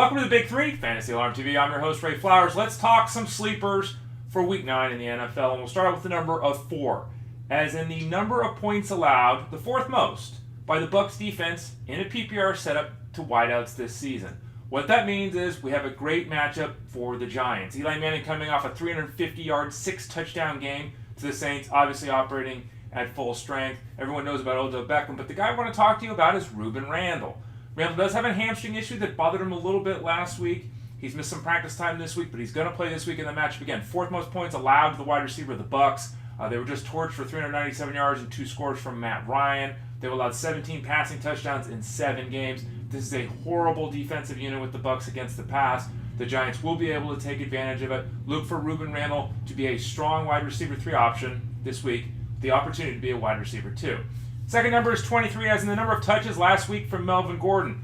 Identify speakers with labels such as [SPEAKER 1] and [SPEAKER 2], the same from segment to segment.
[SPEAKER 1] Welcome to the Big Three, Fantasy Alarm TV. I'm your host, Ray Flowers. Let's talk some sleepers for Week 9 in the NFL, and we'll start out with the number of 4. As in the number of points allowed, the 4th most, by the Bucs defense in a PPR setup to wideouts this season. What that means is we have a great matchup for the Giants. Eli Manning coming off a 350-yard, 6-touchdown game to the Saints, obviously operating at full strength. Everyone knows about Odell Beckham, but the guy I want to talk to you about is Rueben Randle. Randle does have a hamstring issue that bothered him a little bit last week. He's missed some practice time this week, but he's going to play this week in the matchup again. 4th most points allowed to the wide receiver of the Bucs. They were just torched for 397 yards and 2 scores from Matt Ryan. They've allowed 17 passing touchdowns in 7 games. This is a horrible defensive unit with the Bucs against the pass. The Giants will be able to take advantage of it. Look for Rueben Randle to be a strong wide receiver 3 option this week. The opportunity to be a wide receiver 2. Second number is 23, as in the number of touches last week from Melvin Gordon.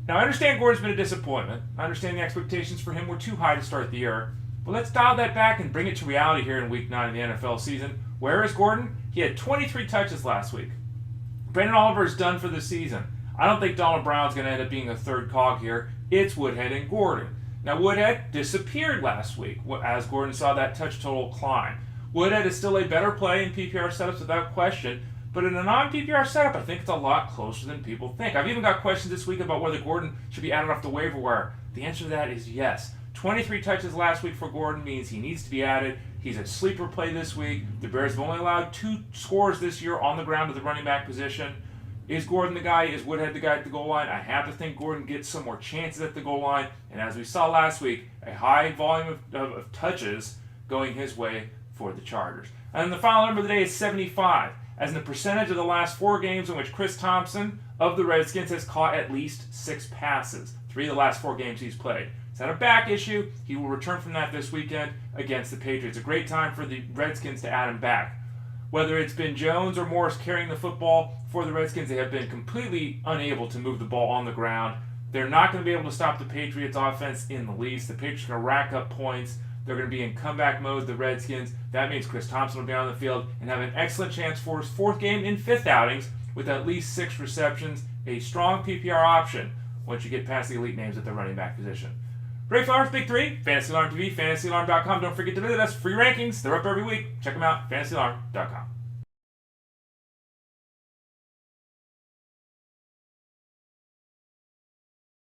[SPEAKER 1] Now, I understand Gordon's been a disappointment. I understand the expectations for him were too high to start the year. But let's dial that back and bring it to reality here in Week 9 of the NFL season. Where is Gordon? He had 23 touches last week. Brandon Oliver is done for the season. I don't think Donald Brown's going to end up being a third cog here. It's Woodhead and Gordon. Now, Woodhead disappeared last week as Gordon saw that touch total climb. Woodhead is still a better play in PPR setups without question, but in a non-PPR setup, I think it's a lot closer than people think. I've even got questions this week about whether Gordon should be added off the waiver wire. The answer to that is yes. 23 touches last week for Gordon means he needs to be added. He's a sleeper play this week. The Bears have only allowed 2 scores this year on the ground to the running back position. Is Gordon the guy? Is Woodhead the guy at the goal line? I have to think Gordon gets some more chances at the goal line. And as we saw last week, a high volume of touches going his way for the Chargers. And the final number of the day is 75, as in the percentage of the last 4 games in which Chris Thompson of the Redskins has caught at least 6 passes. 3 of the last 4 games he's played. He's had a back issue. He will return from that this weekend against the Patriots. A great time for the Redskins to add him back. Whether it's been Jones or Morris carrying the football for the Redskins, they have been completely unable to move the ball on the ground. They're not going to be able to stop the Patriots' offense in the least. The Patriots are going to rack up points. They're going to be in comeback mode, the Redskins. That means Chris Thompson will be on the field and have an excellent chance for his 4th game in 5th outings with at least 6 receptions. A strong PPR option once you get past the elite names at the running back position. Ray Flowers, Big 3, Fantasy Alarm TV, FantasyAlarm.com. Don't forget to visit us. Free rankings. They're up every week. Check them out, FantasyAlarm.com.